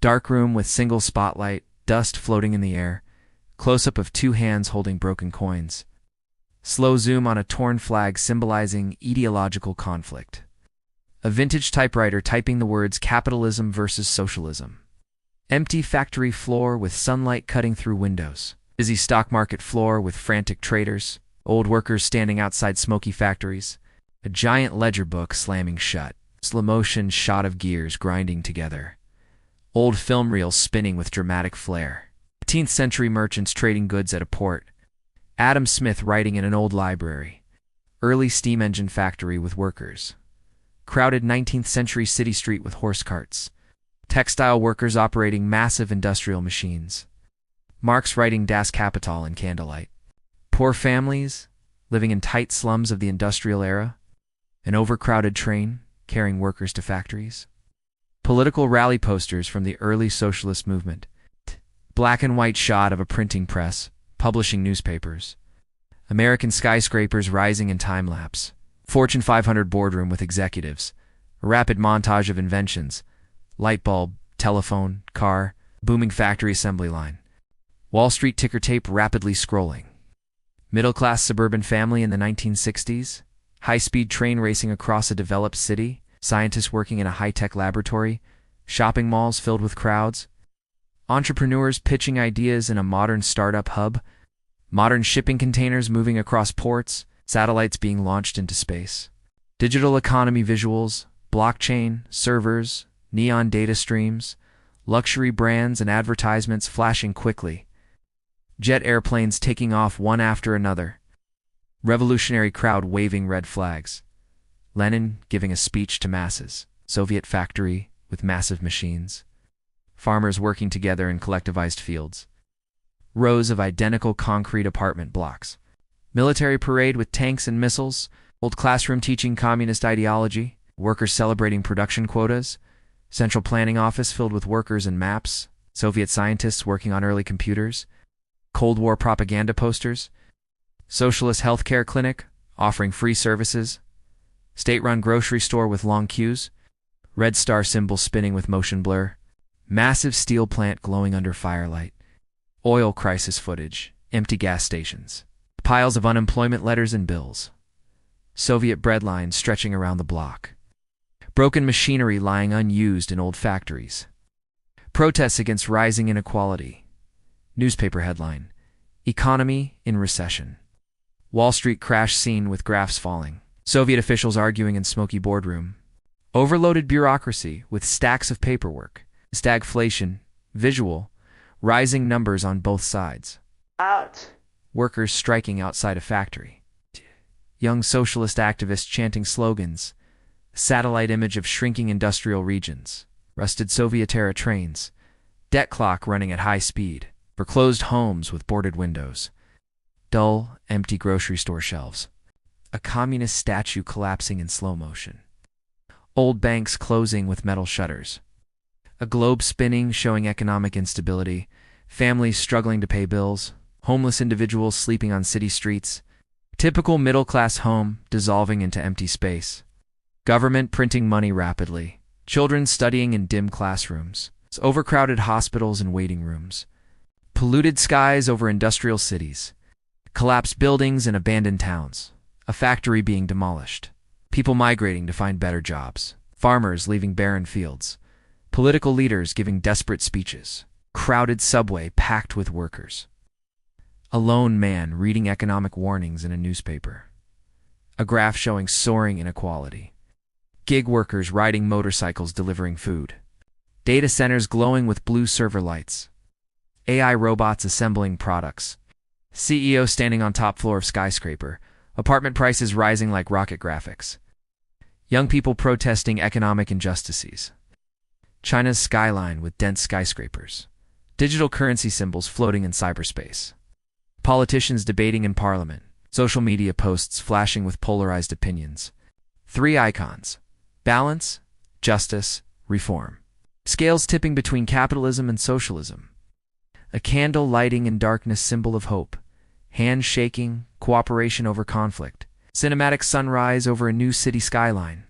Dark room with single spotlight, dust floating in the air, close-up of two hands holding broken coins. Slow zoom on a torn flag symbolizing ideological conflict. A vintage typewriter typing the words Capitalism versus Socialism. Empty factory floor with sunlight cutting through windows. Busy stock market floor with frantic traders. Old workers standing outside smoky factories. A giant ledger book slamming shut. Slow-motion shot of gears grinding together. Old film reels spinning with dramatic flair. 18th century merchants trading goods at a port. Adam Smith writing in an old library. Early steam engine factory with workers. Crowded 19th century city street with horse carts. Textile workers operating massive industrial machines. Marx writing Das Kapital in candlelight. Poor families living in tight slums of the industrial era. An overcrowded train carrying workers to factories. Political rally posters from the early socialist movement. Black and white shot of a printing press, publishing newspapers. American skyscrapers rising in time-lapse. Fortune 500 boardroom with executives. A rapid montage of inventions. Light bulb, telephone, car, booming factory assembly line. Wall Street ticker tape rapidly scrolling. Middle-class suburban family in the 1960s. High-speed train racing across a developed city. Scientists working in a high-tech laboratory. Shopping malls filled with crowds. Entrepreneurs pitching ideas in a modern startup hub. Modern shipping containers moving across ports. Satellites being launched into space. Digital economy visuals. Blockchain, servers, neon data streams. Luxury brands and advertisements flashing quickly. Jet airplanes taking off one after another. Revolutionary crowd waving red flags. Lenin giving a speech to masses. Soviet factory with massive machines. Farmers working together in collectivized fields. Rows of identical concrete apartment blocks. Military parade with tanks and missiles. Old classroom teaching communist ideology. Workers celebrating production quotas. Central planning office filled with workers and maps. Soviet scientists working on early computers. Cold War propaganda posters. Socialist healthcare clinic offering free services. State-run grocery store with long queues. Red star symbol spinning with motion blur. Massive steel plant glowing under firelight. Oil crisis footage. Empty gas stations. Piles of unemployment letters and bills. Soviet bread lines stretching around the block. Broken machinery lying unused in old factories. Protests against rising inequality. Newspaper headline. Economy in recession. Wall Street crash scene with graphs falling. Soviet officials arguing in smoky boardroom. Overloaded bureaucracy with stacks of paperwork. Stagflation. Visual. Rising numbers on both sides. Out. Workers striking outside a factory. Young socialist activists chanting slogans. Satellite image of shrinking industrial regions. Rusted Soviet-era trains. Debt clock running at high speed. Foreclosed homes with boarded windows. Dull, empty grocery store shelves. A communist statue collapsing in slow motion. Old banks closing with metal shutters. A globe spinning showing economic instability. Families struggling to pay bills. Homeless individuals sleeping on city streets. Typical middle-class home dissolving into empty space. Government printing money rapidly. Children studying in dim classrooms. Overcrowded hospitals and waiting rooms. Polluted skies over industrial cities. Collapsed buildings and abandoned towns. A factory being demolished. People migrating to find better jobs. Farmers leaving barren fields. Political leaders giving desperate speeches. Crowded subway packed with workers. A lone man reading economic warnings in a newspaper. A graph showing soaring inequality. Gig workers riding motorcycles delivering food. Data centers glowing with blue server lights. AI robots assembling products. CEO standing on top floor of skyscraper. Apartment prices rising like rocket graphics. Young people protesting economic injustices. China's skyline with dense skyscrapers. Digital currency symbols floating in cyberspace. Politicians debating in parliament. Social media posts flashing with polarized opinions. Three icons. Balance, justice, reform. Scales tipping between capitalism and socialism. A candle lighting in darkness symbol of hope. Hands shaking, cooperation over conflict. Cinematic sunrise over a new city skyline.